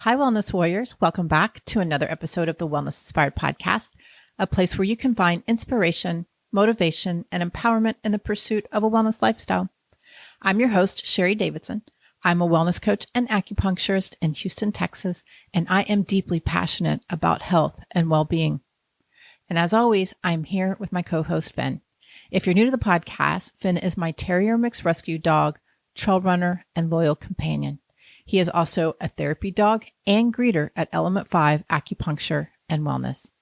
Hi, Wellness Warriors. Welcome back to another episode of the Wellness Inspired Podcast, a place where you can find inspiration, motivation, and empowerment in the pursuit of a wellness lifestyle. I'm your host, Sherry Davidson. I'm a wellness coach and acupuncturist in Houston, Texas, and I am deeply passionate about health and well-being. And as always, I'm here with my co-host, Finn. If you're new to the podcast, Finn is my terrier mix rescue dog, trail runner, and loyal companion. He is also a therapy dog and greeter at Element 5 Acupuncture and Wellness.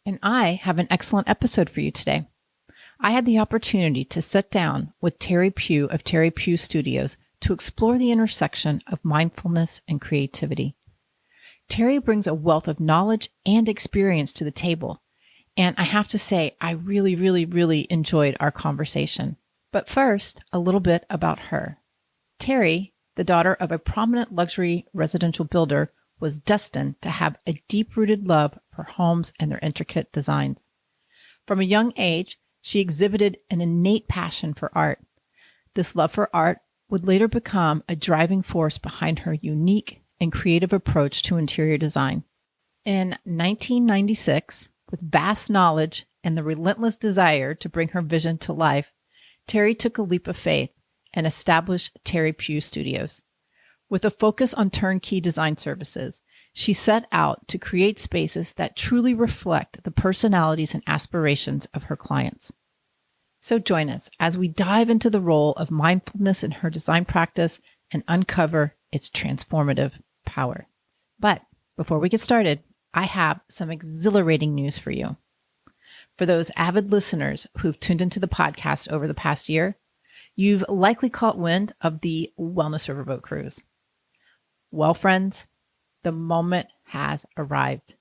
And I have an excellent episode for you today. I had the opportunity to sit down with Teri Pugh of Teri Pugh Studios to explore the intersection of mindfulness and creativity. Teri brings a wealth of knowledge and experience to the table. And I have to say, I really enjoyed our conversation. But first, a little bit about her. Teri, the daughter of a prominent luxury residential builder, was destined to have a deep-rooted love for homes and their intricate designs. From a young age, she exhibited an innate passion for art. This love for art would later become a driving force behind her unique and creative approach to interior design. In 1996, with vast knowledge and the relentless desire to bring her vision to life, Teri took a leap of faith and established Teri Pugh Studios. With a focus on turnkey design services, she set out to create spaces that truly reflect the personalities and aspirations of her clients. So join us as we dive into the role of mindfulness in her design practice and uncover its transformative power. But before we get started, I have some exhilarating news for you. For those avid listeners who've tuned into the podcast over the past year, you've likely caught wind of the Wellness Riverboat Cruise. Well, friends, the moment has arrived.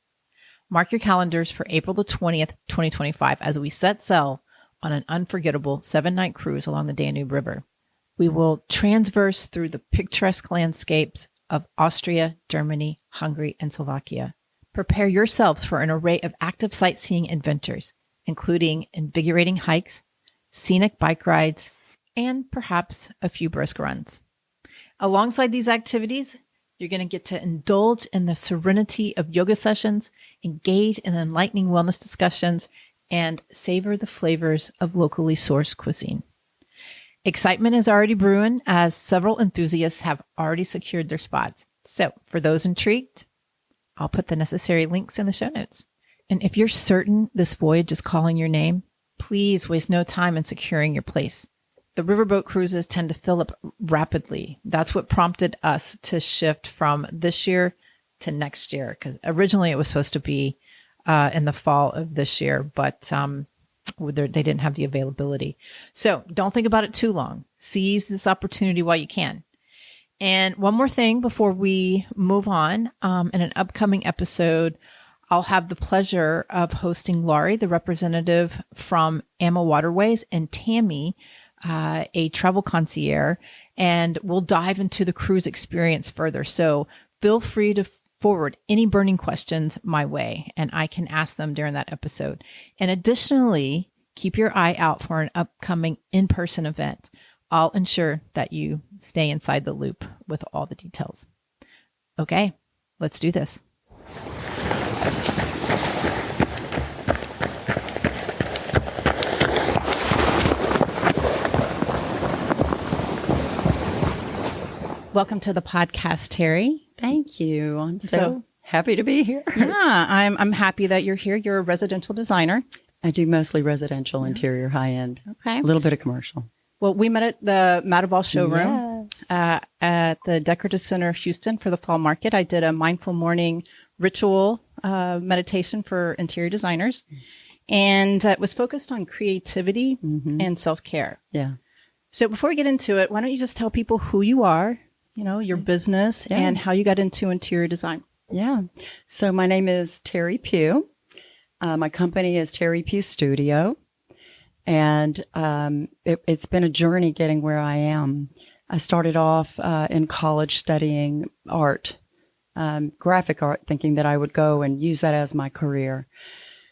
Mark your calendars for April the 20th, 2025, as we set sail on an unforgettable 7-night cruise along the Danube River. We will transverse through the picturesque landscapes of Austria, Germany, Hungary, and Slovakia. Prepare yourselves for an array of active sightseeing adventures, including invigorating hikes, scenic bike rides, and perhaps a few brisk runs. Alongside these activities, you're going to get to indulge in the serenity of yoga sessions, engage in enlightening wellness discussions, and savor the flavors of locally sourced cuisine. Excitement is already brewing as several enthusiasts have already secured their spots. So for those intrigued, I'll put the necessary links in the show notes. And if you're certain this voyage is calling your name, please waste no time in securing your place. The riverboat cruises tend to fill up rapidly. That's what prompted us to shift from this year to next year, because originally it was supposed to be in the fall of this year, but they didn't have the availability. So don't think about it too long. Seize this opportunity while you can. And one more thing before we move on, in an upcoming episode, I'll have the pleasure of hosting Laurie, the representative from Amma Waterways, and Tammy, a travel concierge, and we'll dive into the cruise experience further. So feel free to forward any burning questions my way, and I can ask them during that episode. And additionally, keep your eye out for an upcoming in-person event. I'll ensure that you stay inside the loop with all the details. Okay, let's do this. Welcome to the podcast, Teri. Thank you. I'm so happy to be here. Yeah, I'm happy that you're here. You're a residential designer. I do mostly residential, interior, high-end. Okay. A little bit of commercial. Well, we met at the Madabal showroom at the Decorative Center of Houston for the fall market. I did a mindful morning ritual meditation for interior designers, and it was focused on creativity and self-care. Yeah. So before we get into it, why don't you just tell people who you are, your business, and how you got into interior design? Yeah. So my name is Teri Pugh. My company is Teri Pugh Studio. And it's been a journey getting where I am. I started off in college studying art, graphic art, thinking that I would go and use that as my career.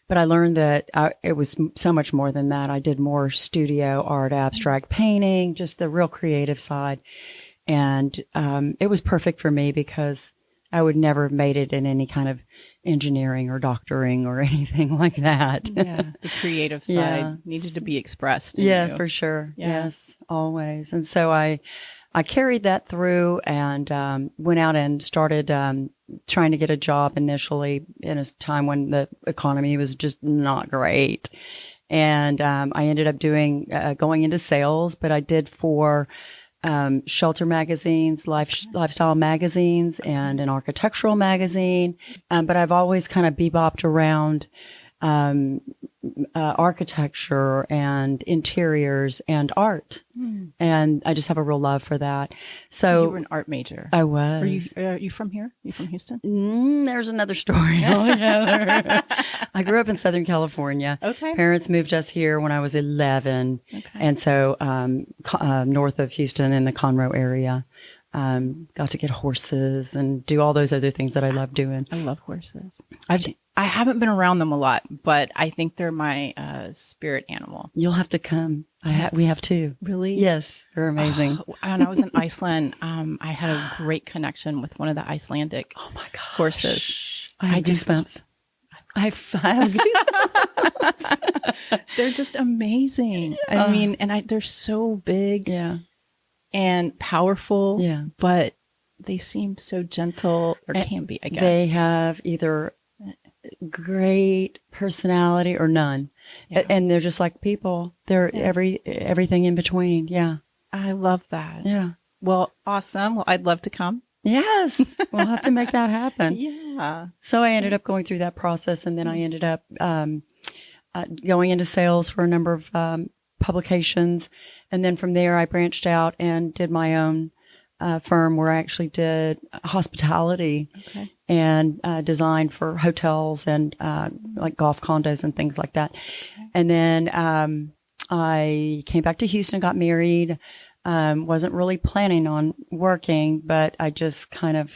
But I learned that it was so much more than that. I did more studio art, abstract painting, just the real creative side. And it was perfect for me because I would never have made it in any kind of engineering or doctoring or anything like that. Yeah, the creative side needed to be expressed. Yeah, for sure. Yeah. Yes, always. And so I carried that through and went out and started trying to get a job initially in a time when the economy was just not great. And I ended up going into sales, but I did for shelter magazines, lifestyle magazines, and an architectural magazine. But I've always kind of bebopped around architecture and interiors and art. And I just have a real love for that. So you were an art major. I was. Are you from here? You from Houston? There's another story altogether. I grew up in Southern California. Okay. Parents moved us here when I was 11. Okay. And so north of Houston in the Conroe area. Got to get horses and do all those other things that I love doing. I love horses. I haven't been around them a lot, but I think they're my spirit animal. You'll have to come. Yes. We have two. Really? Yes, they're amazing. When I was in Iceland, I had a great connection with one of the Icelandic horses. I have goosebumps. I have goosebumps. They're just amazing. I mean, and they're so big. Yeah. And powerful. Yeah. But they seem so gentle, or can be, I guess. They have either great personality or none. Yeah. And they're just like people. They're everything in between. Yeah. I love that. Yeah. Well, awesome. Well, I'd love to come. Yes. We'll have to make that happen. Yeah. So I ended up going through that process, and then I ended up going into sales for a number of publications. And then from there, I branched out and did my own firm where I actually did hospitality and design for hotels and like golf condos and things like that. Okay. And then I came back to Houston, got married. Wasn't really planning on working, but I just kind of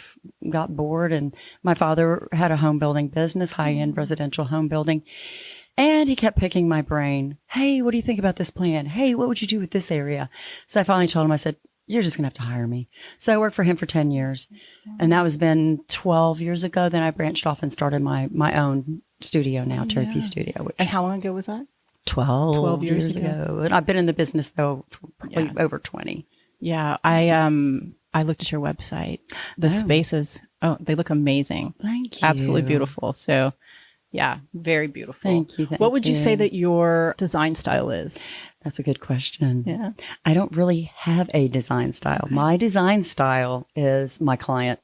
got bored. And my father had a home building business, high-end residential home building. And he kept picking my brain. Hey, what do you think about this plan? Hey, what would you do with this area? So I finally told him, I said, you're just going to have to hire me. So I worked for him for 10 years. And that was been 12 years ago. Then I branched off and started my own studio now, Teri Pugh Studio. And how long ago was that? 12 years ago. And I've been in the business, though, for probably over 20. Yeah. I looked at your website. The spaces, they look amazing. Thank you. Absolutely beautiful. So, yeah, very beautiful. Thank you. What would you say that your design style is? That's a good question. Yeah. I don't really have a design style. Okay. My design style is my client.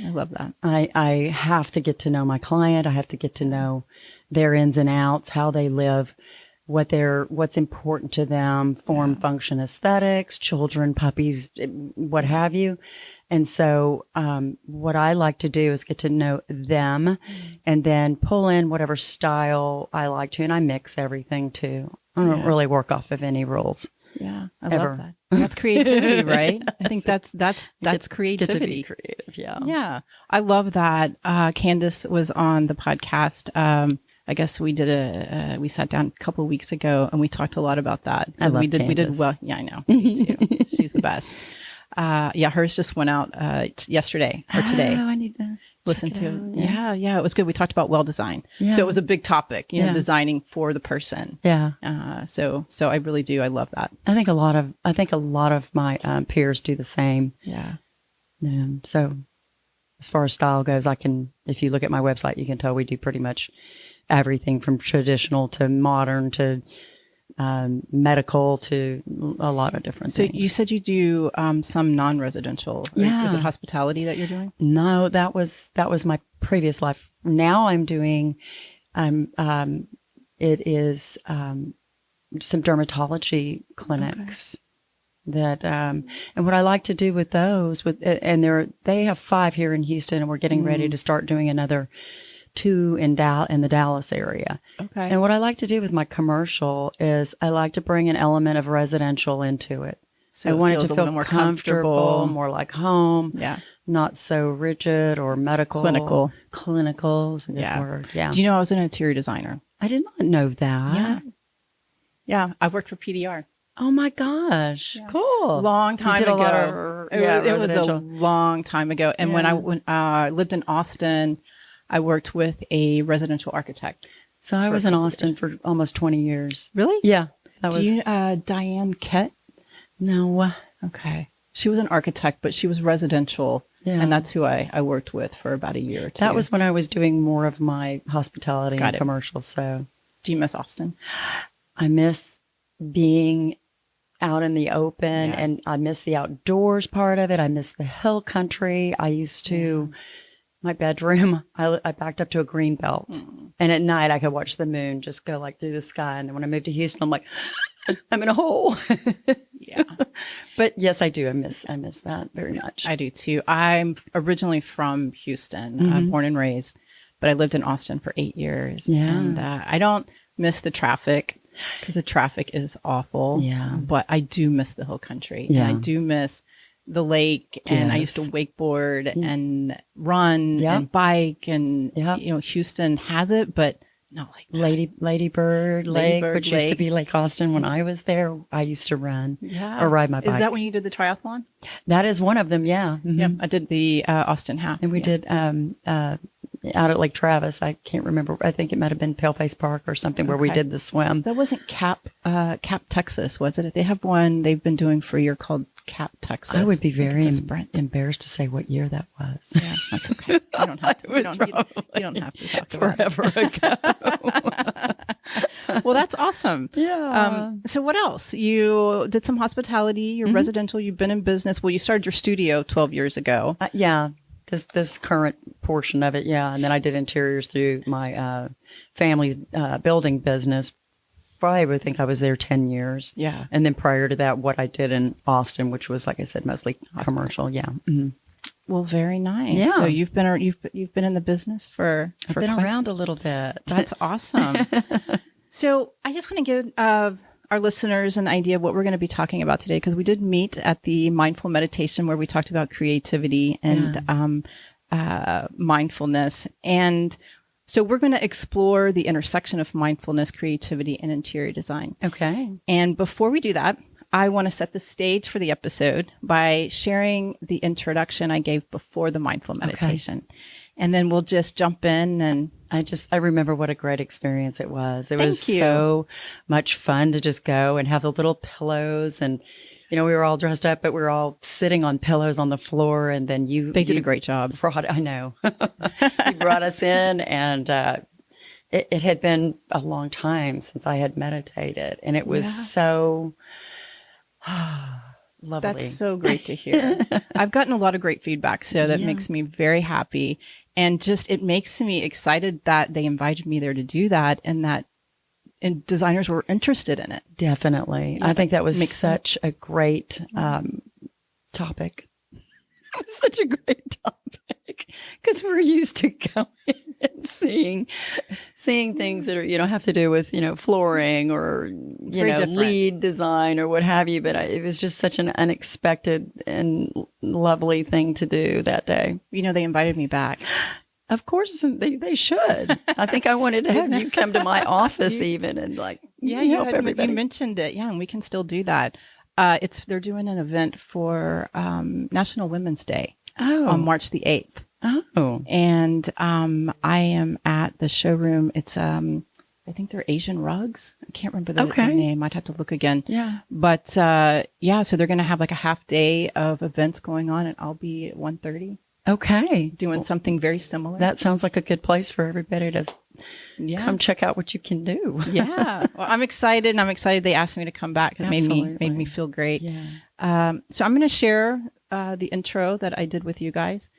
I love that. I have to get to know my client. I have to get to know their ins and outs, how they live, what's important to them, form, function, aesthetics, children, puppies, what have you. And so what I like to do is get to know them and then pull in whatever style I like to. And I mix everything too. I don't really work off of any rules. Yeah, I love that. That's creativity, right? I think that's creativity. Get to be creative, yeah. Yeah, I love that. Candace was on the podcast. I guess we did we sat down a couple of weeks ago and we talked a lot about that. I love we did well. Yeah, I know. Me too. She's the best. Hers just went out yesterday or today. Oh, I need to listen to it. Yeah, it was good. We talked about well design. Yeah. So it was a big topic, you know, designing for the person. Yeah. So I really do. I love that. I think a lot of my peers do the same. Yeah. And so as far as style goes, if you look at my website, you can tell we do pretty much everything from traditional to modern to medical to a lot of different things. So you said you do some non-residential. Yeah. Is it hospitality that you're doing? No, that was my previous life. Now I'm doing, it is some dermatology clinics that, and what I like to do with those, they have 5 here in Houston, and we're getting ready to start doing another 2 in the Dallas area. Okay. And what I like to do with my commercial is I like to bring an element of residential into it. So I want it to a feel little more comfortable, more like home. Yeah. Not so rigid or medical. Clinical. Clinical is a good word. Yeah. Do you know I was an interior designer? I did not know that. Yeah. Yeah. I worked for PDR. Oh my gosh. Yeah. Cool. Long time You did ago. a lot of, It was a residential. long time ago. And when I lived in Austin, I worked with a residential architect. So I for was a in couple Austin years. for almost 20 years. Really? Yeah. That Do was, you, Diane Kett? no. Okay. She was an architect, but she was residential. Yeah. And that's who I worked with for about a year or two. That was when I was doing more of my hospitality Got and it. commercial. So Do you miss Austin? I miss being out in the open, Yeah. and I miss the outdoors part of it. I miss the hill country. I used to, my bedroom, I backed up to a green belt. And at night I could watch the moon just go like through the sky. And then when I moved to Houston, I'm like, I'm in a hole. Yeah. But yes, I do. I miss that very much. I do too. I'm originally from Houston, born and raised, but I lived in Austin for 8 years. Yeah. And I don't miss the traffic because the traffic is awful. Yeah. But I do miss the hill country. Yeah. And I do miss the lake. And I used to Yes. wakeboard and run Yep. and bike. And, Yep. Houston has it, but not like that. Lady Bird Lake, Bird which used to Lake. be Lake Austin when I was there. I used to run Yeah. or ride my bike. Is that when you did the triathlon? That is one of them. Yeah. Mhm. Yeah. I did the Austin half. And we did out at Lake Travis. I can't remember. I think it might have been Paleface Park or something where we Okay. did the swim. That wasn't Cap Texas, was it? They have one they've been doing for a year called Cap Texas. I would be think very it's a sprint. embarrassed to say what year that was. Yeah, that's okay. You don't have to. It was You don't have to talk about Forever ago. it. Well, that's awesome. Yeah. So what else? You did some hospitality. You're residential. You've been in business. Well, you started your studio 12 years ago. Yeah. This current portion of it. Yeah. And then I did interiors through my family's building business. Probably would think I was there 10 years. Yeah. And then prior to that, what I did in Austin, which was, like I said, mostly commercial. Yeah. Mhm. Well, very nice. Yeah. So you've been in the business for I've been quite around a little bit. That's awesome. So I just want to give our listeners an idea of what we're going to be talking about today, because we did meet at the mindful meditation where we talked about creativity and mindfulness. And so we're going to explore the intersection of mindfulness, creativity, and interior design. Okay. And before we do that, I want to set the stage for the episode by sharing the introduction I gave before the mindful meditation. And then we'll just jump in and I remember what a great experience it was. It Thank was you. so much fun to just go and have the little pillows, and we were all dressed up, but we were all sitting on pillows on the floor. And then they did a great job. I know. You brought us in, and it had been a long time since I had meditated, and it was so lovely. That's so great to hear. I've gotten a lot of great feedback, so that makes me very happy. And just, it makes me excited that they invited me there to do that, and that designers were interested in it. Definitely. I think that was such a great topic. It was such a great topic because we're used to going and seeing things that are, have to do with, flooring or, lead design or what have you. But it was just such an unexpected and lovely thing to do that day. They invited me back. Of course, they should. I think I wanted to have you come to my office even and help everybody. You mentioned it. Yeah, and we can still do that. They're doing an event for National Women's Day on March the 8th. Oh. And I am at the showroom. It's I think they're Asian rugs. I can't remember the name. I'd have to look again. Yeah. But so they're going to have like a half day of events going on, and I'll be at 1:30. Okay. Doing something very similar. That sounds like a good place for everybody to come check out what you can do. Yeah. Well, I'm excited, and I'm excited they asked me to come back. It made me feel great. Yeah. So I'm going to share the intro that I did with you guys.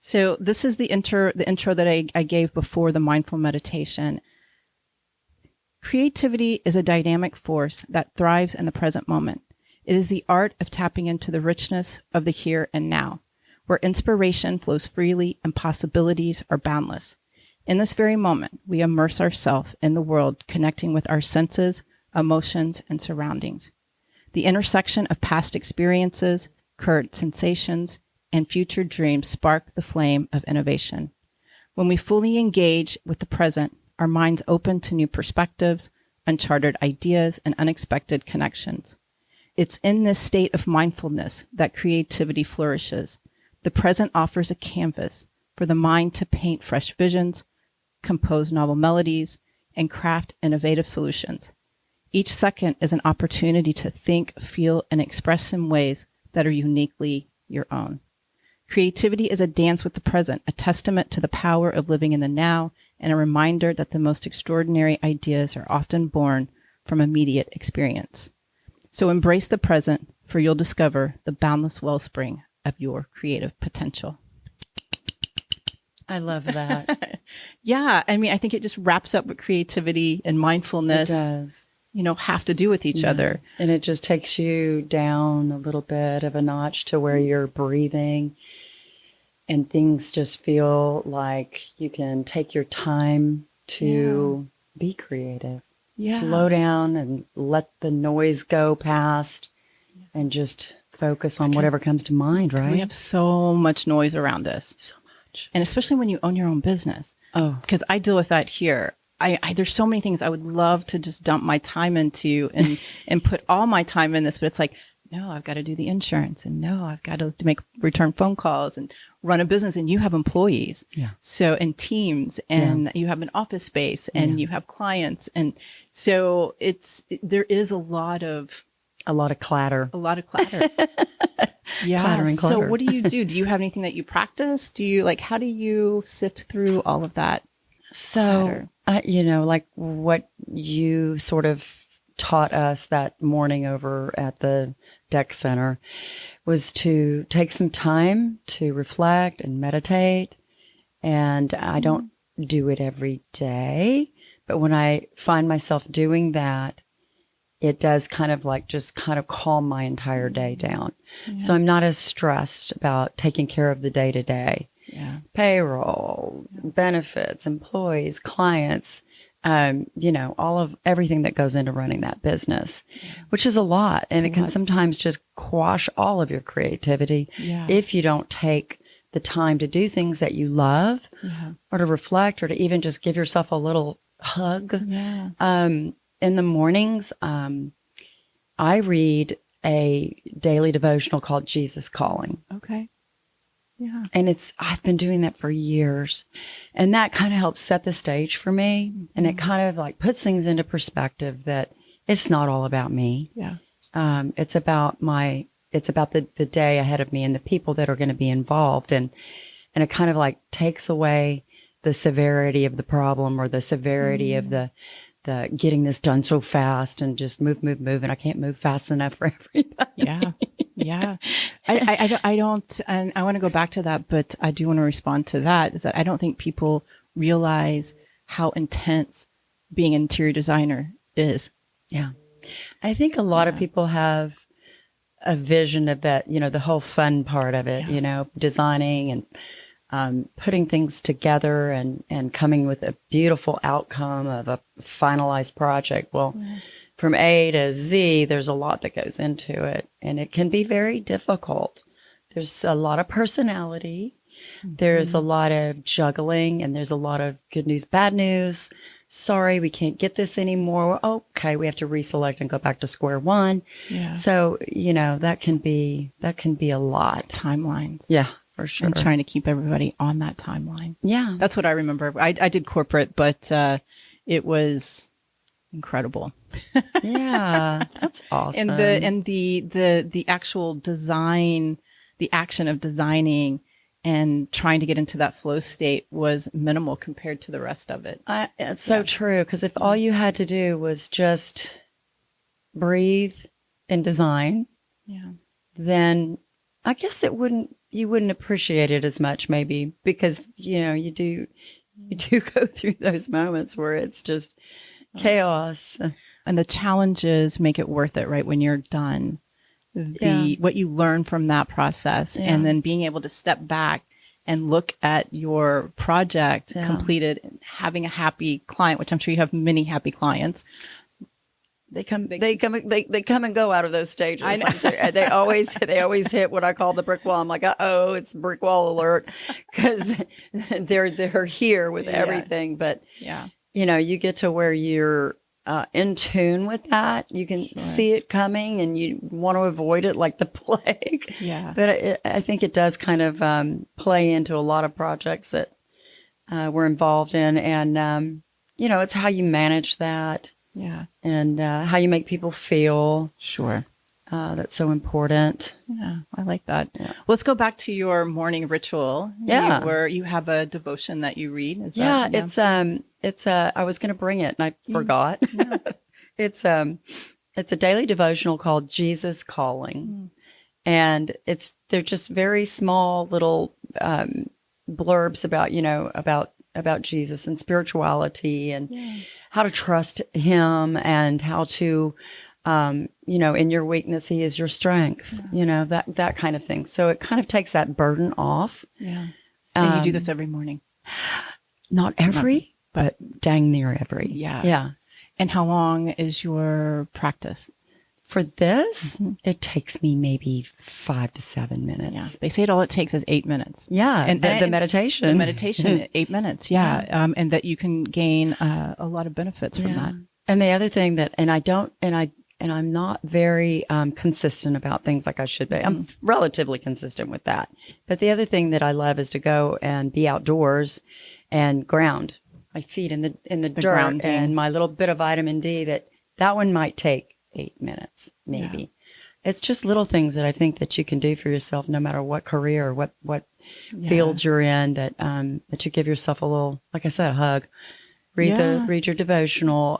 So this is the intro that I gave before the mindful meditation. Creativity is a dynamic force that thrives in the present moment. It is the art of tapping into the richness of the here and now, where inspiration flows freely and possibilities are boundless. In this very moment, we immerse ourselves in the world, connecting with our senses, emotions, and surroundings. The intersection of past experiences, current sensations, and future dreams spark the flame of innovation. When we fully engage with the present, our minds open to new perspectives, uncharted ideas, and unexpected connections. It's in this state of mindfulness that creativity flourishes. The present offers a canvas for the mind to paint fresh visions, compose novel melodies, and craft innovative solutions. Each second is an opportunity to think, feel, and express in ways that are uniquely your own. Creativity is a dance with the present, a testament to the power of living in the now, and a reminder that the most extraordinary ideas are often born from immediate experience. So embrace the present, for you'll discover the boundless wellspring of your creative potential. I love that. Yeah. I mean, I think it just wraps up what creativity and mindfulness, It does. Have to do with each other. And it just takes you down a little bit of a notch to where you're breathing and things just feel like you can take your time to be creative. Yeah. Slow down and let the noise go past and just focus on whatever comes to mind, right? We have so much noise around us. So much. And especially when you own your own business. Oh. Because I deal with that here. There's so many things I would love to just dump my time into and put all my time in this, but it's like, no, I've got to do the insurance, and no, I've got to make return phone calls and run a business, and you have employees. Yeah. So, and teams, and you have an office space, and you have clients. And so there is a lot of clatter. A lot of clatter. Yeah. Clatter and clutter. So what do you do? Do you have anything that you practice? How do you sift through all of that? So, like what you sort of taught us that morning over at the Deck Center was to take some time to reflect and meditate. And I don't do it every day, but when I find myself doing that, it does kind of calm my entire day down. Yeah. So I'm not as stressed about taking care of the day to day. Yeah. Payroll, benefits, employees, clients, all of everything that goes into running that business, which is a lot. And it can sometimes just quash all of your creativity if you don't take the time to do things that you love or to reflect or to even just give yourself a little hug. Yeah. In the mornings, I read a daily devotional called Jesus Calling. Okay. Yeah. And I've been doing that for years, and that kind of helps set the stage for me. Mm-hmm. And it kind of puts things into perspective that it's not all about me. Yeah. It's about the day ahead of me and the people that are going to be involved. And it kind of takes away the severity of the problem or the severity of the getting this done so fast and just move. And I can't move fast enough for everybody. Yeah. Yeah. I don't, and I want to go back to that, but I do want to respond to that, is that I don't think people realize how intense being an interior designer is. Yeah. I think a lot of people have a vision of that, the whole fun part of it, designing and putting things together and coming with a beautiful outcome of a finalized project. Well, from A to Z, there's a lot that goes into it, and it can be very difficult. There's a lot of personality. Mm-hmm. There's a lot of juggling, and there's a lot of good news, bad news. Sorry, we can't get this anymore. Okay, we have to reselect and go back to square one. Yeah. So, that can be a lot. Timelines. Yeah, for sure. And trying to keep everybody on that timeline. Yeah. That's what I remember. I did corporate, but it was incredible. Yeah, that's awesome. And the actual design, the action of designing and trying to get into that flow state was minimal compared to the rest of it. It's so true, because if all you had to do was just breathe and design, then I guess you wouldn't appreciate it as much, maybe, because you do go through those moments where it's just chaos. And the challenges make it worth it, right? When you're done, what you learn from that process, and then being able to step back and look at your project completed, and having a happy client, which I'm sure you have many happy clients. They come and go out of those stages. I know. They always hit what I call the brick wall. I'm like, it's brick wall alert, because they're here with everything. But you get to where you're in tune with that. You can see it coming and you want to avoid it like the plague. Yeah. But I think it does kind of play into a lot of projects that we're involved in. And, it's how you manage that. Yeah. And how you make people feel. Sure. That's so important. Yeah, I like that. Yeah. Let's go back to your morning ritual. Yeah. Where you have a devotion that you read. It's I was going to bring it and I forgot. Yeah. It's a daily devotional called Jesus Calling. And they're just very small little blurbs about Jesus and spirituality and how to trust him and how to in your weakness, he is your strength, that kind of thing. So it kind of takes that burden off. Yeah. And you do this every morning? Not every, but dang near every. Yeah. Yeah. And how long is your practice? For this, it takes me maybe 5 to 7 minutes. Yeah. They say all it takes is 8 minutes. Yeah. And the meditation. The meditation, 8 minutes. Yeah. And that you can gain a lot of benefits from that. And the other thing I'm not very consistent about things like I should be. I'm relatively consistent with that. But the other thing that I love is to go and be outdoors and ground my feet in the dirt grounding. And my little bit of vitamin D. That one might take 8 minutes, maybe. Yeah. It's just little things that I think that you can do for yourself, no matter what career or what field you're in. That you give yourself a little, like I said, a hug. Read your devotional.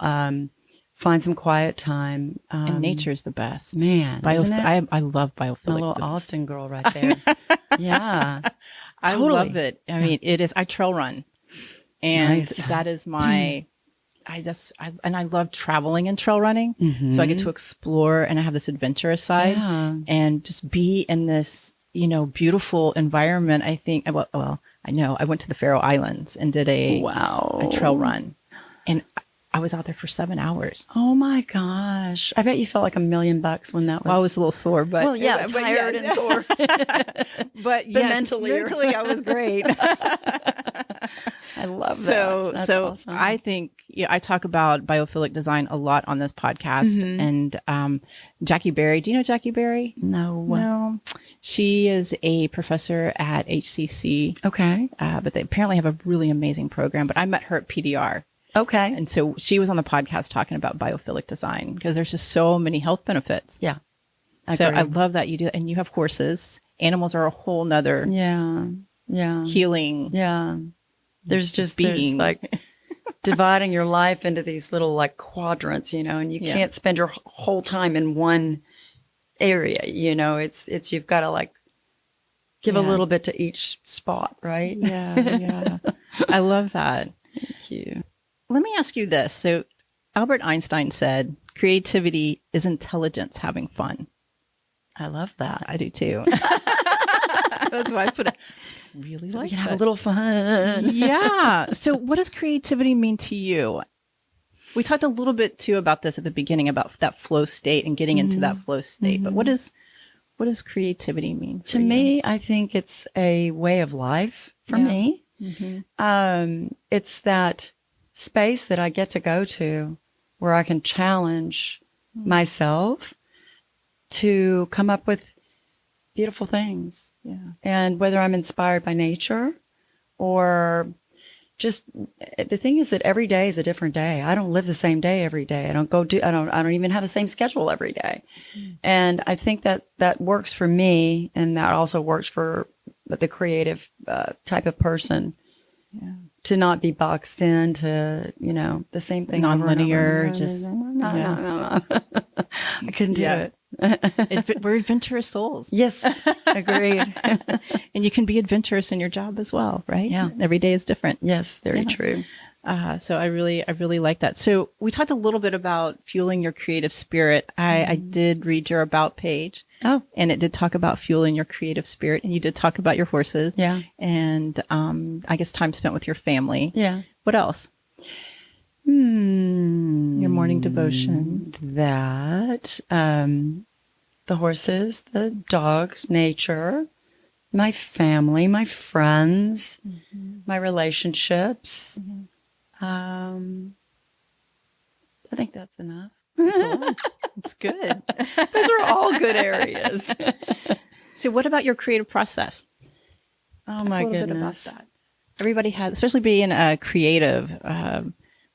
Find some quiet time. And nature's the best. Man, isn't it? I love biophilic. A little Austin girl right there. Yeah. I Totally. love it. I mean, it is, I trail run. And that is my, I love traveling and trail running. Mm-hmm. So I get to explore and I have this adventurous side and just be in this, beautiful environment. I think, I went to the Faroe Islands and did a trail run. And I was out there for 7 hours. Oh my gosh. I bet you felt like $1 million when that was. Well, I was a little sore, but. Well, yeah, tired and sore. but mentally I was great. I love that. That's awesome. I think, I talk about biophilic design a lot on this podcast. And Jackie Berry, do you know Jackie Berry? No. She is a professor at HCC. Okay. But they apparently have a really amazing program. But I met her at PDR. Okay. And so she was on the podcast talking about biophilic design because there's just so many health benefits. Yeah. So I love that you do that. And you have horses. Animals are a whole nother healing. Yeah. There's being. Dividing your life into these little quadrants, and you can't spend your whole time in one area, it's you've got to give a little bit to each spot, right? Yeah. I love that. Thank you. Let me ask you this. So Albert Einstein said, creativity is intelligence having fun. I love that. I do too. That's why I put it. Really so like we can have a little fun. Yeah. So what does creativity mean to you? We talked a little bit too about this at the beginning, about that flow state and getting into that flow state. But what does creativity mean to me? I think it's a way of life for me. Mm-hmm. It's that space that I get to go to where I can challenge myself to come up with beautiful things. Yeah. And whether I'm inspired by nature or just, the thing is that every day is a different day. I don't live the same day every day. I don't even have the same schedule every day. Mm. And I think that works for me, and that also works for the creative type of person. Yeah. To not be boxed into, the same thing. Non-linear, no. I couldn't do it. We're adventurous souls. Yes, agreed. And you can be adventurous in your job as well, right? Yeah. Every day is different. Yes, very true. So I really like that. So we talked a little bit about fueling your creative spirit. I did read your about page. Oh. And it did talk about fueling your creative spirit. And you did talk about your horses. Yeah. And I guess time spent with your family. Yeah. What else? Your morning devotion. That, the horses, the dogs, nature, my family, my friends, my relationships. I think that's enough. It's good. Those are all good areas. So what about your creative process? Oh my Talk a little goodness. bit about that. Everybody has, especially being a creative,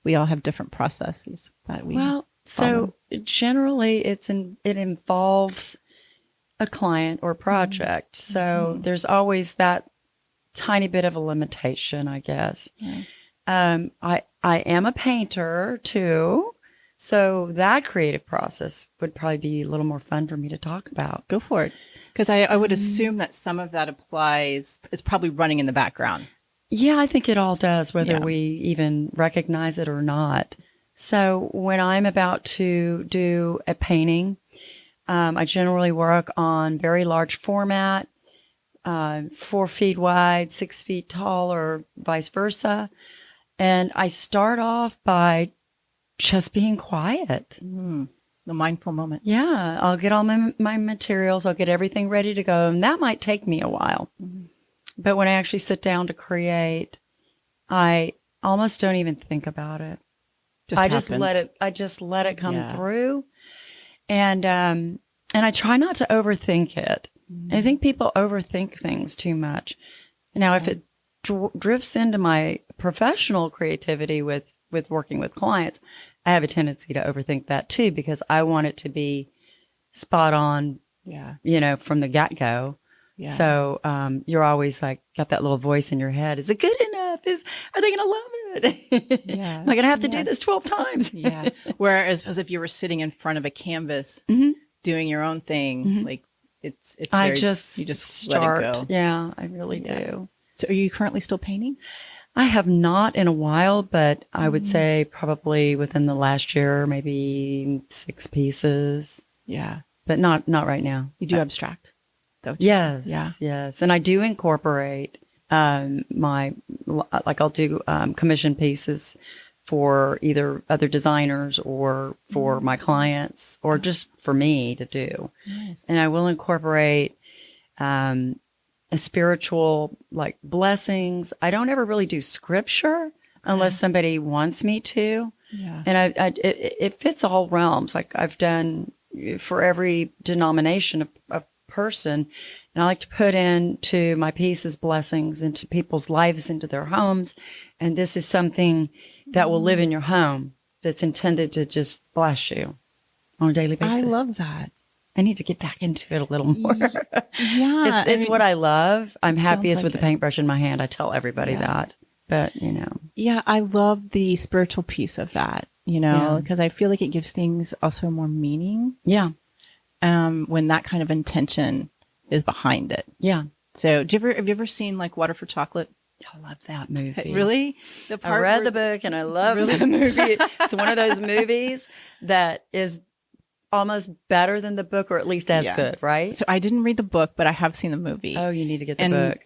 we all have different processes that we Well, follow. so generally it involves a client or project. So there's always that tiny bit of a limitation, I guess. Yeah. I am a painter too. So that creative process would probably be a little more fun for me to talk about. Go for it. Because I would assume that some of that applies, it's probably running in the background. Yeah, I think it all does, whether Yeah. we even recognize it or not. So when I'm about to do a painting, I generally work on very large format, 4 feet wide, 6 feet tall, or vice versa. And I start off by just being quiet. The mindful moment. Yeah, I'll get all my materials. I'll get everything ready to go. And that might take me a while. But when I actually sit down to create, I almost don't even think about it. I just let it come through. And I try not to overthink it. I think people overthink things too much. Now, if it drifts into my professional creativity with working with clients, I have a tendency to overthink that too, because I want it to be spot on, from the get-go. Yeah. So you're always like, got that little voice in your head. Is it good enough? Are they going to love it? Yeah. Am I going to have to do this 12 times? Yeah. Whereas as if you were sitting in front of a canvas doing your own thing, like it's very, you just start. Let it go. Yeah, I really do. So are you currently still painting? I have not in a while, but I would say probably within the last year, maybe 6 pieces. Yeah. But not right now. You do abstract? Yes. Yeah. Yes. And I do incorporate I'll do commission pieces for either other designers or for my clients or just for me to do. Nice. And I will incorporate a spiritual, like blessings. I don't ever really do scripture unless somebody wants me to. Yeah. And it fits all realms. Like I've done for every denomination of person. And I like to put into my pieces blessings into people's lives, into their homes. And this is something that will live in your home that's intended to just bless you on a daily basis. I love that. I need to get back into it a little more. Yeah. It's what I love. I'm happiest like with the paintbrush in my hand. I tell everybody that. But, Yeah, I love the spiritual piece of that, because I feel like it gives things also more meaning. Yeah. When that kind of intention is behind it. Yeah. So have you ever seen like Water for Chocolate? I love that movie. Really? I read the book and I love the movie. It's one of those movies that is almost better than the book, or at least as good, right? So I didn't read the book, but I have seen the movie. Oh, you need to get the book.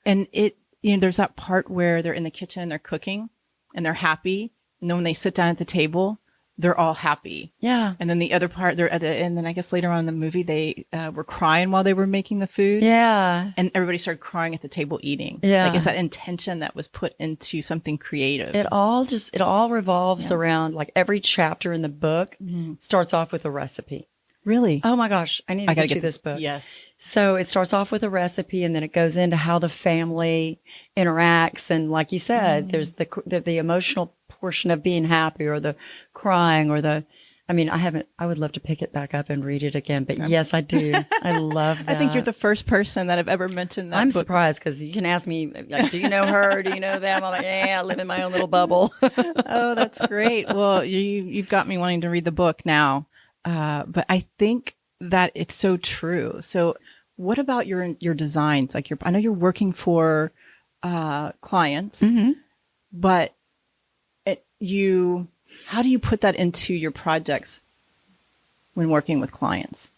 And it, there's that part where they're in the kitchen, they're cooking and they're happy. And then when they sit down at the table, they're all happy. Yeah. And then the other part, and then I guess later on in the movie, they were crying while they were making the food. Yeah. And everybody started crying at the table eating. Yeah. Like it's that intention that was put into something creative. It all revolves around, like, every chapter in the book starts off with a recipe. Really? Oh my gosh. I need to get you this book. Yes. So it starts off with a recipe, and then it goes into how the family interacts. And like you said, there's the emotional portion of being happy, or the crying, or I would love to pick it back up and read it again. But yes, I do. I love that. I think you're the first person that I've ever mentioned that I'm book. Surprised, because you can ask me, like, do you know her? Do you know them? I'm like, yeah, I live in my own little bubble. Oh, that's great. Well, you've got me wanting to read the book now. But I think that it's so true. So what about your designs? Like I know you're working for clients, but how do you put that into your projects when working with clients?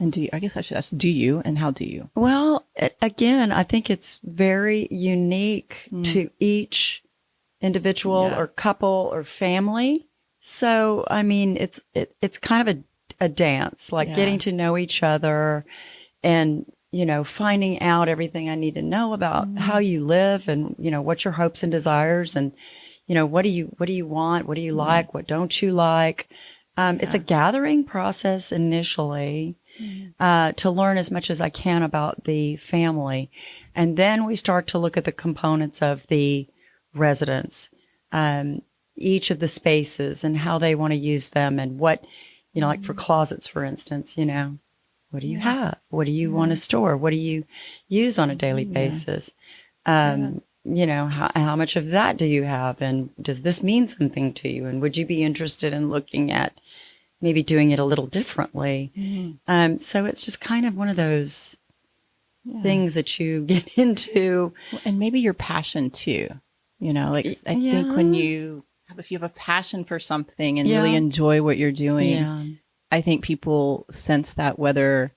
And I guess I should ask, do you, and how do you? Well, again, I think it's very unique to each individual or couple or family. So, I mean, it's kind of a dance, like getting to know each other and, finding out everything I need to know about how you live and, what your hopes and desires. And, what do you want? What do you like? What don't you like? It's a gathering process initially to learn as much as I can about the family. And then we start to look at the components of the residents, each of the spaces and how they want to use them and what, like for closets, for instance, what do you have? What do you want to store? What do you use on a daily basis? How much of that do you have? And does this mean something to you? And would you be interested in looking at maybe doing it a little differently? So it's just kind of one of those things that you get into. And maybe your passion too. I think when if you have a passion for something and really enjoy what you're doing, I think people sense that whether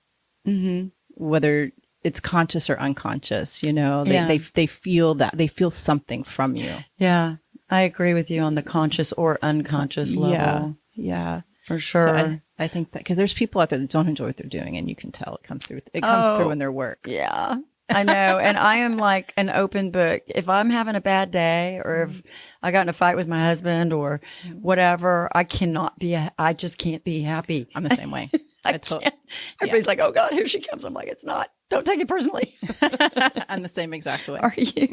it's conscious or unconscious, they feel that, they feel something from you. Yeah, I agree with you on the conscious or unconscious level. Yeah, for sure. So I think that because there's people out there that don't enjoy what they're doing, and you can tell it comes through. It comes through in their work. Yeah, I know. And I am like an open book. If I'm having a bad day or if I got in a fight with my husband or whatever, I just can't be happy. I'm the same way. Everybody's like, oh God, here she comes. I'm like, it's not. Don't take it personally. I'm the same exact way. Are you?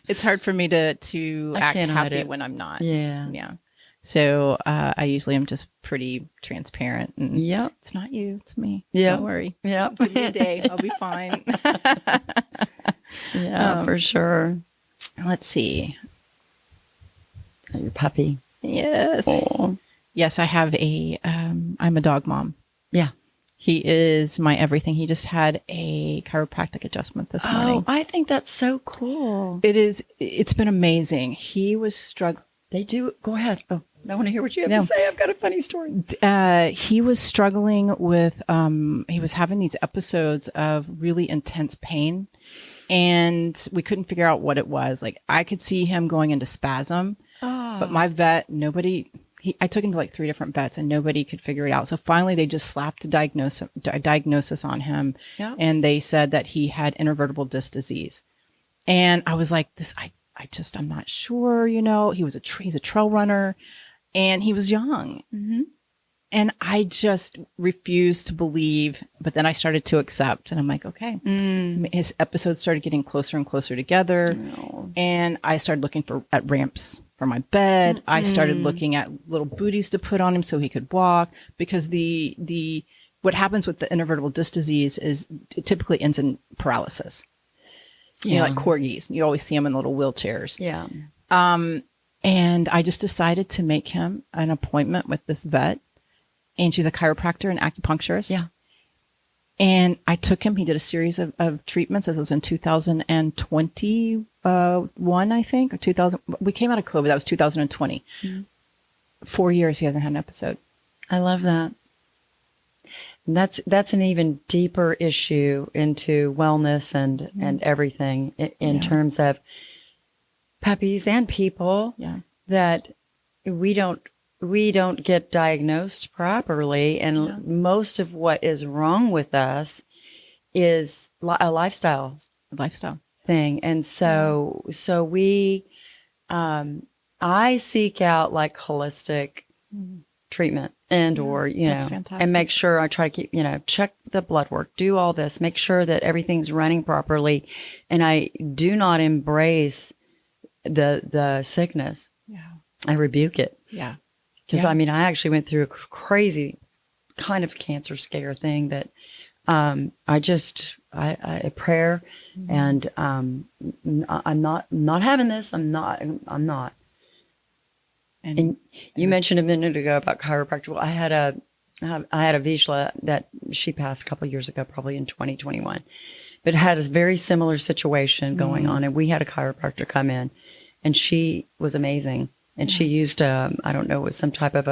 It's hard for me to act happy when I'm not. Yeah. Yeah. So I usually am just pretty transparent. And it's not you, it's me. Yeah. Don't worry. Yeah. Give me a day. I'll be fine. For sure. Let's see. Your puppy. Yes. Aww. Yes, I have I'm a dog mom. Yeah. He is my everything. He just had a chiropractic adjustment this morning. Oh, I think that's so cool. It is. It's been amazing. He was struggling. They do. Go ahead. Oh, I want to hear what you have to say. I've got a funny story. He was struggling with, he was having these episodes of really intense pain, and we couldn't figure out what it was. Like, I could see him going into spasm, but my vet, I took him to like 3 different vets and nobody could figure it out. So finally they just slapped a diagnosis on him. And they said that he had intervertebral disc disease. And I was like, I'm not sure, he's a trail runner and he was young. And I just refused to believe, but then I started to accept and I'm like, okay. His episodes started getting closer and closer together. And I started looking at ramps for my bed. I started looking at little booties to put on him so he could walk, because what happens with the intervertebral disc disease is it typically ends in paralysis. Like corgis. You always see them in little wheelchairs. Yeah. And I just decided to make him an appointment with this vet, and she's a chiropractor and acupuncturist. Yeah. And I took him. He did a series of treatments. It was in 2021, I think, or 2000. We came out of COVID. That was 2020. 4 years he hasn't had an episode. I love that. And that's an even deeper issue into wellness and everything in terms of puppies and people that we don't get diagnosed properly. And most of what is wrong with us is a lifestyle thing. And so we, I seek out like holistic treatment or, and make sure I try to keep, check the blood work, do all this, make sure that everything's running properly. And I do not embrace the sickness. I rebuke it. Because I actually went through a crazy kind of cancer scare thing that I prayer and I'm not having this. I'm not. And you mentioned a minute ago about chiropractor. Well, I had a Vishla that she passed a couple of years ago, probably in 2021, but had a very similar situation going on. And we had a chiropractor come in, and she was amazing. And she used, I don't know, it was some type of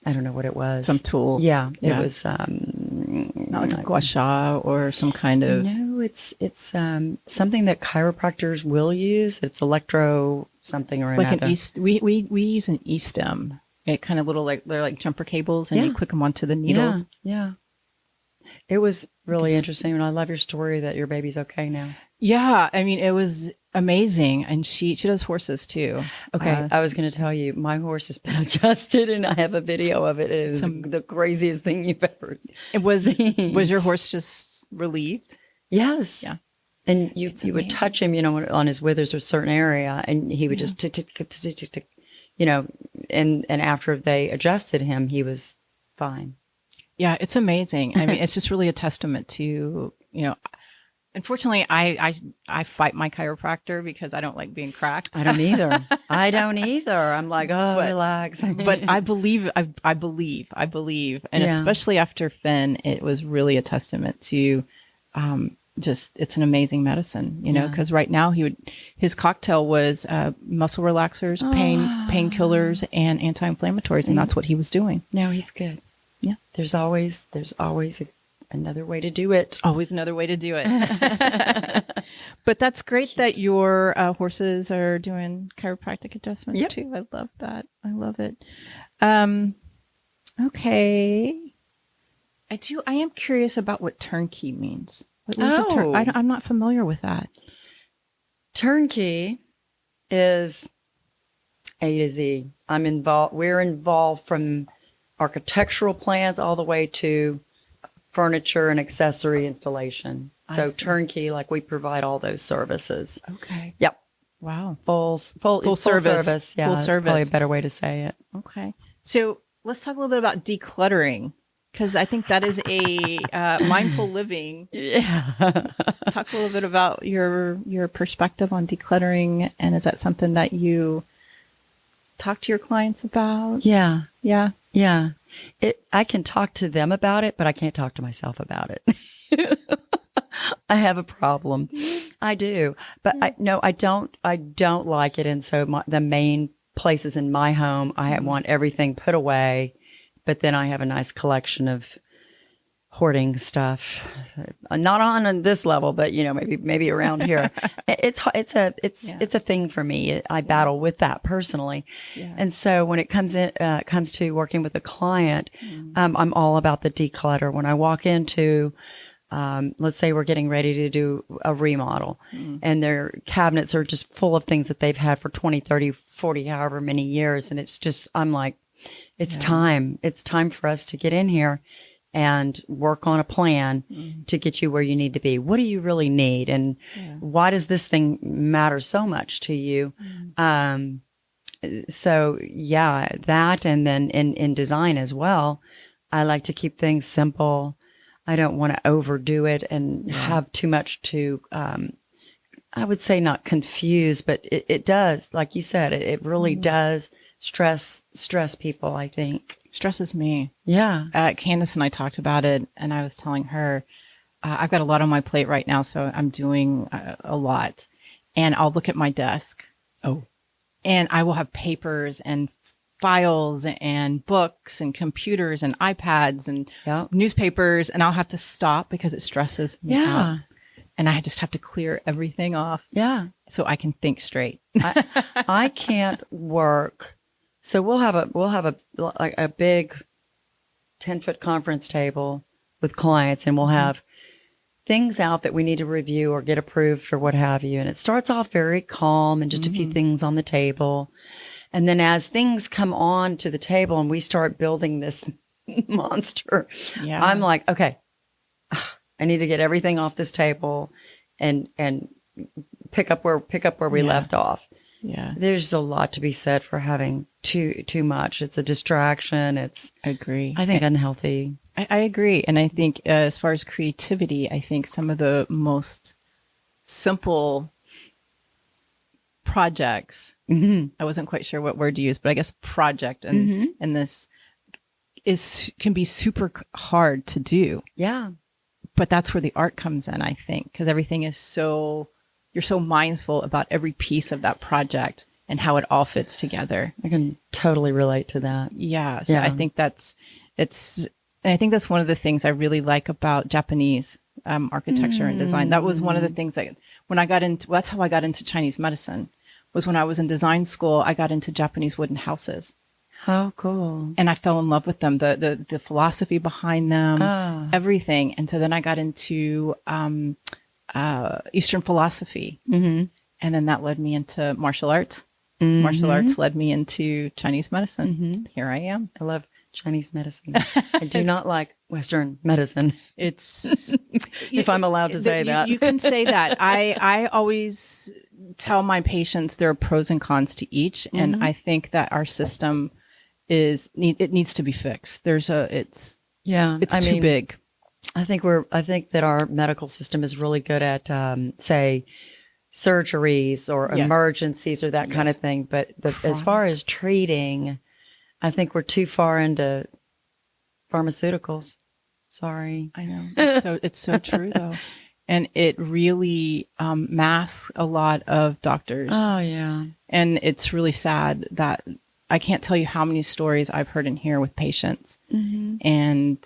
I don't know what it was. Some tool. Yeah. It was, not like a gua sha or some kind of. No, it's something that chiropractors will use. It's electro something or like another. An we use an e-stem. It kind of little they're like jumper cables, and you click them onto the needles. Yeah. It was really interesting, and I love your story that your baby's okay now. Yeah, I mean, it was amazing. And she does horses too. Okay, I was going to tell you, my horse has been adjusted, and I have a video of it. It is the craziest thing you've ever seen. Was your horse just relieved? Yes. Yeah. And you would touch him, on his withers or a certain area, and he would just tick, tick, tick, tick, tick, tick, and after they adjusted him, he was fine. Yeah, it's amazing. I mean, it's just really a testament to, unfortunately, I fight my chiropractor because I don't like being cracked. I don't either. I'm like, relax. But I believe. And especially after Finn, it was really a testament to, it's an amazing medicine, because right now his cocktail was muscle relaxers, painkillers, and anti-inflammatories, and that's what he was doing. No, he's good. Yeah, there's always another way to do it. Always another way to do it. But that's great that your horses are doing chiropractic adjustments too. I love that. I love it. Okay, I am curious about what turnkey means. I'm not familiar with that. Turnkey is A to Z. We're involved from architectural plans all the way to furniture and accessory installation. So turnkey, like we provide all those services. Okay. Yep. Wow. Full service. Yeah, full that's service. Probably a better way to say it. Okay. So let's talk a little bit about decluttering, because I think that is a mindful living. Yeah. Talk a little bit about your perspective on decluttering, and is that something that you talk to your clients about? Yeah. Yeah. Yeah. I can talk to them about it, but I can't talk to myself about it. I have a problem. I do. But I don't like it. And so the main places in my home, I want everything put away, but then I have a nice collection of hoarding stuff. Not on this level, but maybe around here. It's a thing for me. I battle with that personally. Yeah. And so when it comes to working with a client, I'm all about the declutter. When I walk into, let's say we're getting ready to do a remodel, and their cabinets are just full of things that they've had for 20, 30, 40, however many years. And it's just, I'm like, it's time. It's time for us to get in here and work on a plan to get you where you need to be. What do you really need? And why does this thing matter so much to you? So that, and then in design as well, I like to keep things simple. I don't want to overdo it and have too much to, I would say not confuse, but it does, like you said, it really does stress people, I think. Stresses me. Yeah. Candace and I talked about it, and I was telling her, I've got a lot on my plate right now, so I'm doing a lot. And I'll look at my desk. Oh. And I will have papers and files and books and computers and iPads and newspapers, and I'll have to stop because it stresses me out. And I just have to clear everything off. Yeah. So I can think straight. I can't work. So we'll have a big 10-foot conference table with clients, and we'll have things out that we need to review or get approved or what have you. And it starts off very calm and just a few things on the table. And then as things come on to the table and we start building this monster, I'm like, okay, I need to get everything off this table and pick up where we left off. Yeah. There's a lot to be said for having too much. It's a distraction. I agree. I think unhealthy. I agree. And I think as far as creativity, I think some of the most simple projects, I wasn't quite sure what word to use, but I guess project and this can be super hard to do. Yeah. But that's where the art comes in, I think, because everything is you're so mindful about every piece of that project and how it all fits together. I can totally relate to that. Yeah. So I think I think that's one of the things I really like about Japanese architecture and design. That was one of the things that's how I got into Chinese medicine, was when I was in design school. I got into Japanese wooden houses. How cool. And I fell in love with them, the philosophy behind them, everything. And so then I got into Eastern philosophy. Mm-hmm. And then that led me into martial arts. Mm-hmm. Martial arts led me into Chinese medicine. Mm-hmm. Here I am. I love Chinese medicine. I do not like Western medicine. It's If I'm allowed to say that. You can say that. I always tell my patients there are pros and cons to each. Mm-hmm. And I think that our system it needs to be fixed. It's too big. I think that our medical system is really good at, say, surgeries or emergencies or that kind of thing. But as far as treating, I think we're too far into pharmaceuticals. Sorry. I know. It's so true though. And it really masks a lot of doctors. Oh yeah. And it's really sad that I can't tell you how many stories I've heard in here with patients. Mm-hmm. And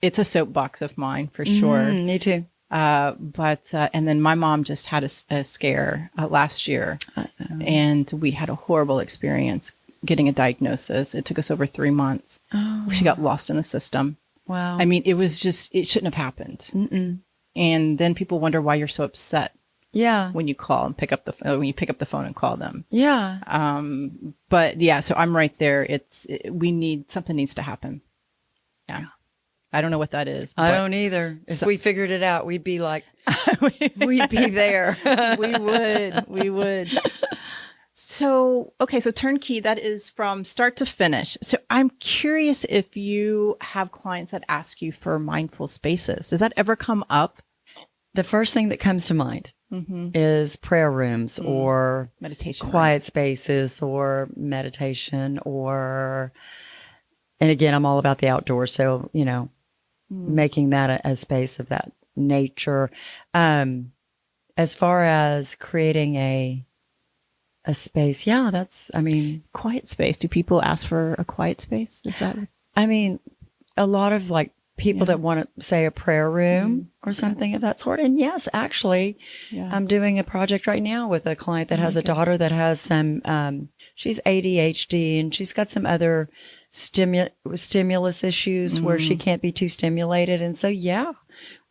it's a soapbox of mine for sure. Me too. And then my mom just had a scare last year. And we had a horrible experience getting a diagnosis. It took us over 3 months. Oh. She got lost in the system. Wow. I mean, it shouldn't have happened. Mm-mm. And then people wonder why you're so upset. Yeah. When you call and when you pick up the phone and call them. Yeah. But yeah, so I'm right there. Something needs to happen. Yeah. I don't know what that is. I don't either. If we figured it out, we'd be like, we'd be there. We would. So turnkey, that is from start to finish. So I'm curious if you have clients that ask you for mindful spaces. Does that ever come up? The first thing that comes to mind is prayer rooms or meditation quiet rooms. Spaces or meditation and again, I'm all about the outdoors. So, making that a space of that nature. As far as creating a space, quiet space. Do people ask for a quiet space? Is that? A lot of people that want to say a prayer room or something of that sort. And yes, actually, I'm doing a project right now with a client that has a daughter that has some, she's ADHD and she's got some other stimulus issues where she can't be too stimulated. And so,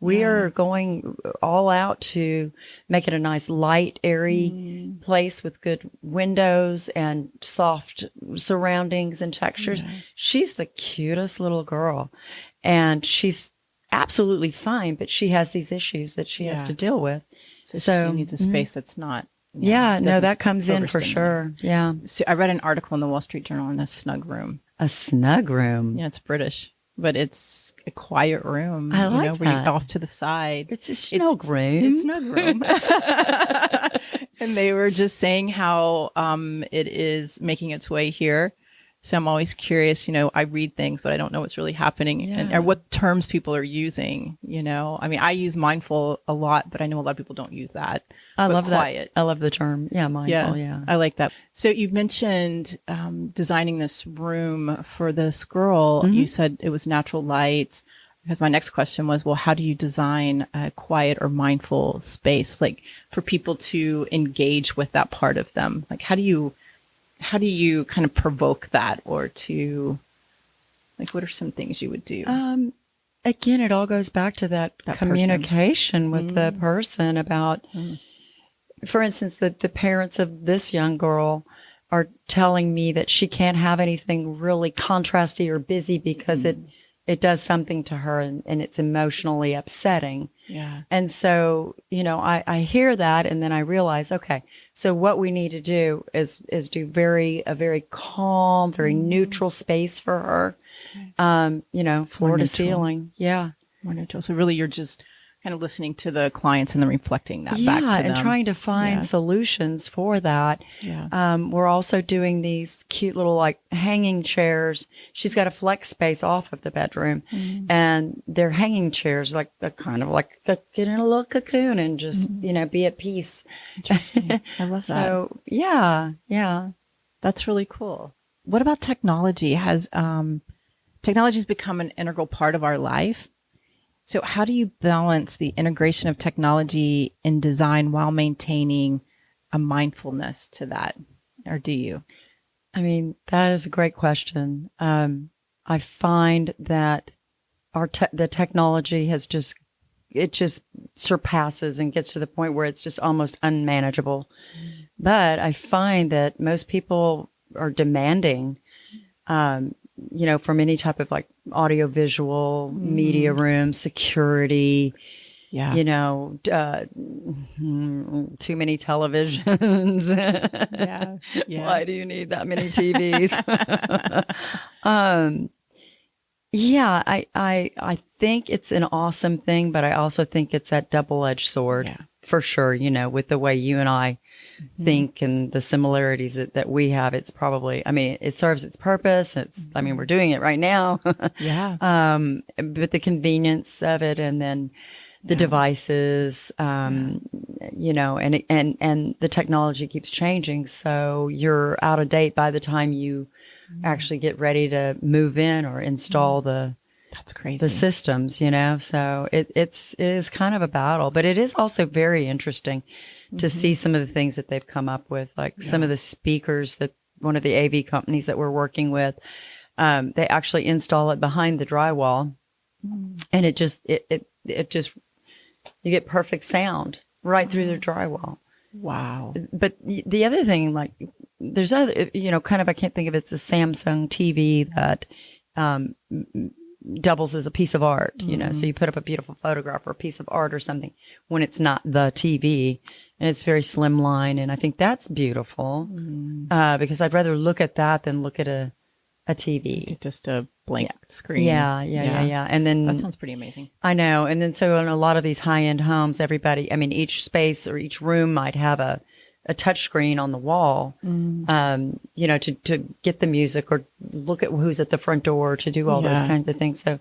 we are going all out to make it a nice, light, airy place with good windows and soft surroundings and textures. Yeah. She's the cutest little girl. And she's absolutely fine, but she has these issues that she has to deal with. So she needs a space that's not. That comes in for sure. Yeah. So I read an article in the Wall Street Journal on a snug room. A snug room? Yeah, it's British, but it's a quiet room. I like that. Where you're off to the side. It's a snug room. It's a snug room. And they were just saying how it is making its way here. So I'm always curious, I read things, but I don't know what's really happening or what terms people are using, I use mindful a lot, but I know a lot of people don't use that. I love quiet. That. I love the term. Yeah, mindful. Yeah. I like that. So you mentioned designing this room for this girl. You said it was natural light. Because my next question was, well, how do you design a quiet or mindful space, for people to engage with that part of them? How do you kind of provoke that, or what are some things you would do? Again, it all goes back to that communication with the person about, for instance, that the parents of this young girl are telling me that she can't have anything really contrasty or busy because it does something to her and it's emotionally upsetting. Yeah. And so, I hear that and then I realize, okay, so what we need to do is do a very calm, very neutral space for her. Floor to ceiling. Yeah. More neutral. So really you're just kind of listening to the clients and then reflecting that back to them. And trying to find solutions for that. Yeah. We're also doing these cute little hanging chairs. She's got a flex space off of the bedroom and they're hanging chairs, kind of get in a little cocoon and just, be at peace. Interesting. I love that. So yeah. That's really cool. What about technology? Has technology's become an integral part of our life? So how do you balance the integration of technology in design while maintaining a mindfulness to that? Or do you? That is a great question. I find that the technology has just it just surpasses and gets to the point where it's just almost unmanageable. But I find that most people are demanding, from any type of like audio visual media room, security, too many televisions. Why do you need that many TVs? I think it's an awesome thing, but I also think it's that double-edged sword for sure. With the way you and I think and the similarities that we have, it's probably, it serves its purpose. We're doing it right now. But the convenience of it, and then the devices, and the technology keeps changing. So you're out of date by the time you actually get ready to move in or install that's crazy. The systems, so it is kind of a battle, but it is also very interesting to see some of the things that they've come up with, like some of the speakers that one of the AV companies that we're working with, they actually install it behind the drywall, and it just you get perfect sound right through the drywall. Wow. But the other thing, like there's other, I can't think of it, it's a Samsung TV that doubles as a piece of art, so you put up a beautiful photograph or a piece of art or something when it's not the TV, and it's very slimline. And I think that's beautiful because I'd rather look at that than look at a TV. Just a blank screen. Yeah. And then that sounds pretty amazing. I know. And then so in a lot of these high-end homes, each space or each room might have a touch screen on the wall, to get the music or look at who's at the front door, to do all those kinds of things. So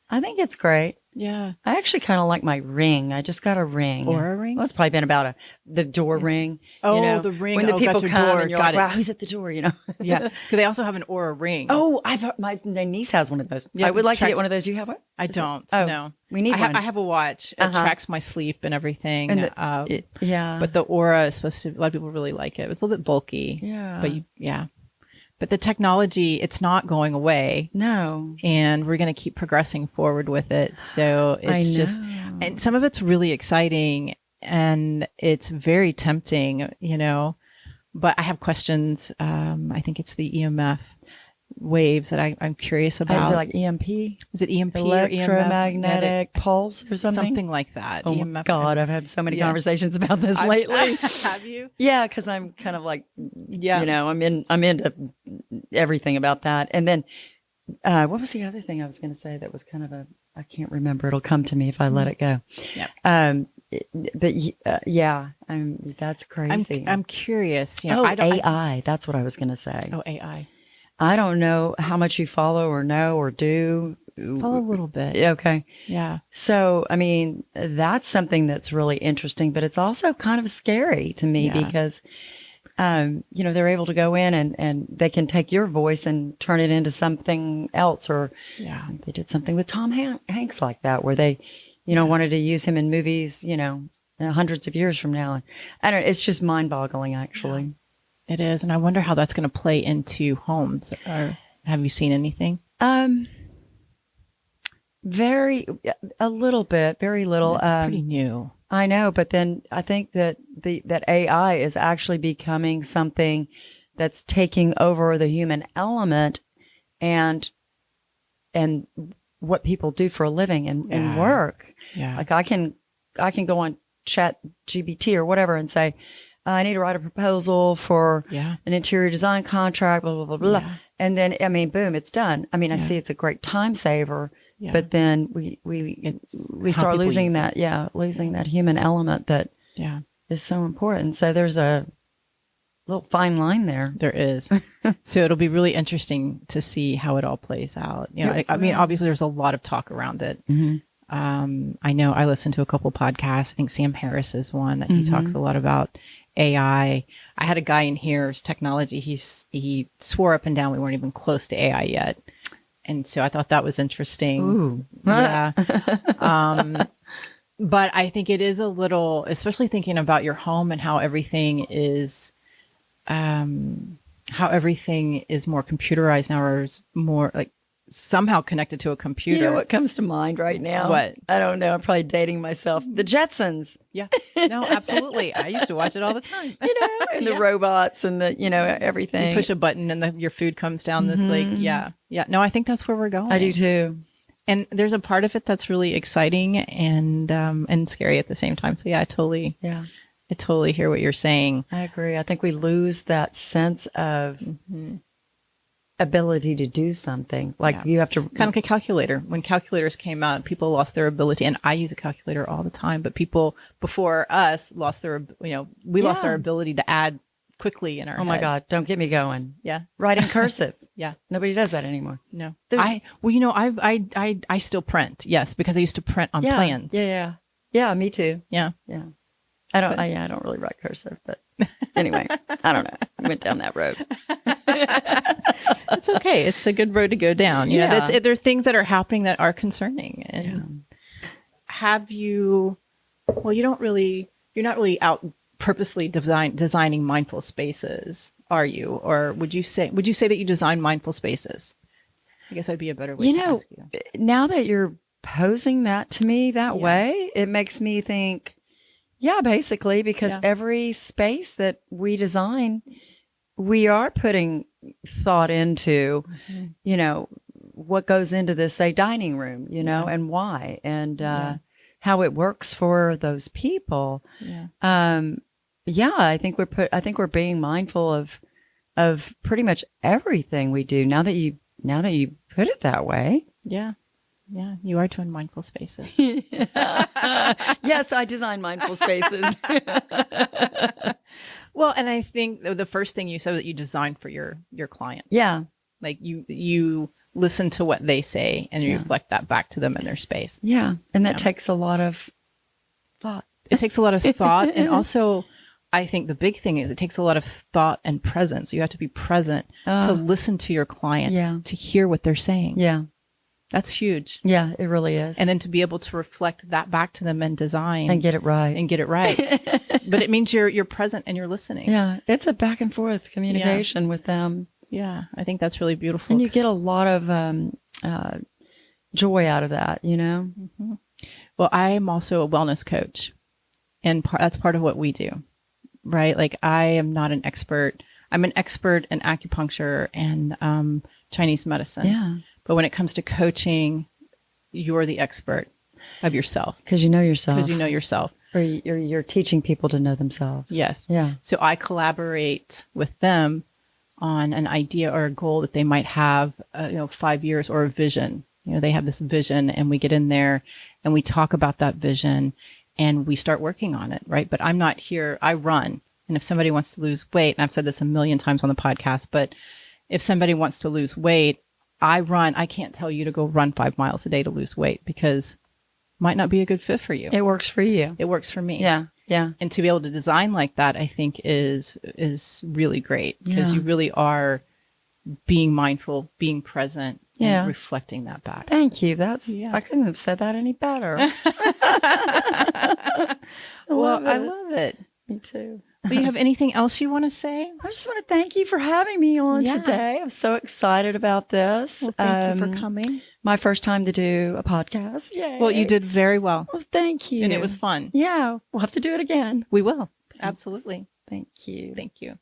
I think it's great. Yeah. I actually kind of like my ring. I just got a ring. Or a ring? Well, it's probably been about the door ring. Oh, the ring. When the people come door. and you're like, wow, who's at the door, Yeah. Because they also have an Aura ring. Oh, my niece has one of those. Yeah, I would like to get one of those. Do you have one? I don't. Oh, no. We need one. I have a watch. It tracks my sleep and everything. And but the Aura is supposed to, a lot of people really like it. It's a little bit bulky. Yeah. But the technology, it's not going away. No. And we're going to keep progressing forward with it. So it's just, and some of it's really exciting and it's very tempting, but I have questions. I think it's the EMF waves that I'm curious about. Is it like EMP? Is it EMP Electromagnetic pulse or something? Something like that. Oh my God, I've had so many conversations about this lately. Have you? Yeah, because I'm kind of like, I'm into everything about that. And then, what was the other thing I was going to say that was kind of I can't remember. It'll come to me if I let it go. Yeah. That's crazy. I'm curious. AI. That's what I was going to say. Oh, AI. I don't know how much you follow or know or do. Follow a little bit. Okay. Yeah. So, that's something that's really interesting, but it's also kind of scary to me because, they're able to go in and they can take your voice and turn it into something else. Or they did something with Tom Hanks like that, where they, wanted to use him in movies, hundreds of years from now. I don't know. It's just mind boggling, actually. Yeah. It is. And I wonder how that's going to play into homes. Or have you seen anything? A little bit, very little. It's pretty new. I know. But then I think that that AI is actually becoming something that's taking over the human element and what people do for a living and work. Yeah. Like I can go on Chat GPT or whatever and say, I need to write a proposal for an interior design contract, blah, blah, blah, blah. Yeah. And then, boom, it's done. I see it's a great time saver, but then we start losing that, losing that human element that is so important. So there's a little fine line there. There is. So it'll be really interesting to see how it all plays out. Obviously there's a lot of talk around it. Mm-hmm. I know I listened to a couple podcasts. I think Sam Harris is one that he talks a lot about AI. I had a guy in here's technology. He swore up and down we weren't even close to AI yet. And so I thought that was interesting. Ooh. Yeah. But I think it is a little, especially thinking about your home and how everything is more computerized now, or is more like somehow connected to a computer. You know what comes to mind right now? What? I don't know. I'm probably dating myself. The Jetsons. Yeah. No, absolutely. I used to watch it all the time. And the robots and the, everything. You push a button and your food comes down this Yeah. No, I think that's where we're going. I do too. And there's a part of it that's really exciting and scary at the same time. So yeah, I totally hear what you're saying. I agree. I think we lose that sense of ability to do something. Like you have to kind of like a calculator. When calculators came out, people lost their ability. And I use a calculator all the time, but people before us lost their, we lost our ability to add quickly in our heads. My God, don't get me going. Yeah. Writing cursive. Yeah. Nobody does that anymore. No. I still print. Yes. Because I used to print on plans. Yeah. Yeah. Me too. Yeah. Yeah. I don't really write cursive, but anyway, I don't know. I went down that road. It's okay. It's a good road to go down. You know, there are things that are happening that are concerning. And have you, well, you're not really out purposely designing mindful spaces, are you? Or would you say that you design mindful spaces? I guess that'd be a better way to ask you. Now that you're posing that to me that way, it makes me think, basically, because every space that we design, we are putting thought into, what goes into this, say, dining room, and why, and how it works for those people. I think we're being mindful of pretty much everything we do. Now that you put it that way. Yeah. Yeah, you are doing mindful spaces. Yes, I design mindful spaces. Well, and I think the first thing you said that you design for your clients. Yeah. Like you listen to what they say and you reflect that back to them in their space. Yeah. And that takes a lot of thought. It takes a lot of thought. And also, I think the big thing is it takes a lot of thought and presence. You have to be present to listen to your client, to hear what they're saying. Yeah. That's huge. Yeah, it really is. And then to be able to reflect that back to them and design. And get it right. But it means you're present and you're listening. Yeah, it's a back and forth communication with them. Yeah, I think that's really beautiful. And you get a lot of joy out of that, Mm-hmm. Well, I am also a wellness coach. And that's part of what we do, right? Like I am not an expert. I'm an expert in acupuncture and Chinese medicine. Yeah. But when it comes to coaching, you're the expert of yourself. Because you know yourself. Or you're teaching people to know themselves. Yes. Yeah. So I collaborate with them on an idea or a goal that they might have, 5 years or a vision. They have this vision and we get in there and we talk about that vision and we start working on it, right? But I'm not here. I run. And if somebody wants to lose weight, and I've said this a million times on the podcast, but if somebody wants to lose weight, I run. I can't tell you to go run 5 miles a day to lose weight because it might not be a good fit for you. It works for you. It works for me. Yeah. Yeah. And to be able to design like that, I think is really great because you really are being mindful, being present, and reflecting that back. Thank you. I couldn't have said that any better. I love it. Me too. Do you have anything else you want to say? I just want to thank you for having me on today. I'm so excited about this. Well, thank you for coming. My first time to do a podcast. Yay. Well, you did very well. Well, thank you. And it was fun. Yeah. We'll have to do it again. We will. Absolutely. Thank you. Thank you.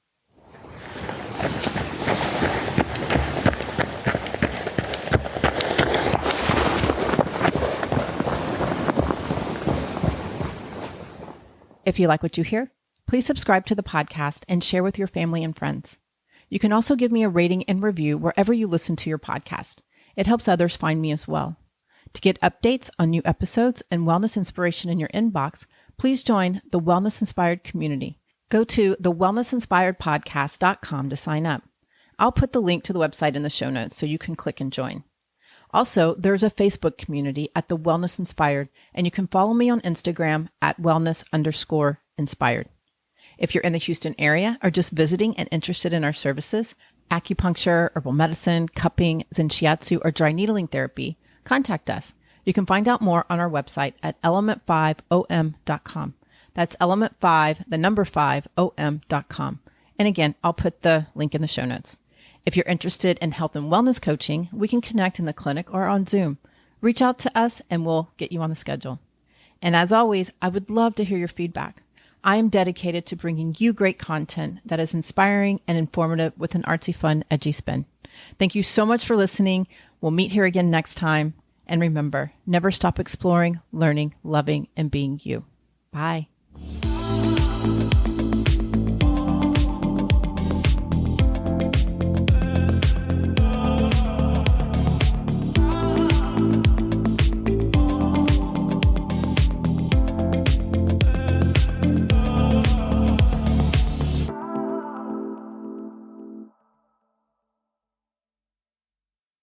If you like what you hear, please subscribe to the podcast and share with your family and friends. You can also give me a rating and review wherever you listen to your podcast. It helps others find me as well. To get updates on new episodes and wellness inspiration in your inbox, please join the Wellness Inspired community. Go to thewellnessinspiredpodcast.com to sign up. I'll put the link to the website in the show notes so you can click and join. Also, there's a Facebook community at The Wellness Inspired, and you can follow me on Instagram at wellness_inspired. If you're in the Houston area or just visiting and interested in our services, acupuncture, herbal medicine, cupping, zen shiatsu, or dry needling therapy, contact us. You can find out more on our website at element5om.com. That's element5, the number 5, om.com. And again, I'll put the link in the show notes. If you're interested in health and wellness coaching, we can connect in the clinic or on Zoom. Reach out to us and we'll get you on the schedule. And as always, I would love to hear your feedback. I am dedicated to bringing you great content that is inspiring and informative with an artsy, fun, edgy spin. Thank you so much for listening. We'll meet here again next time. And remember, never stop exploring, learning, loving, and being you. Bye.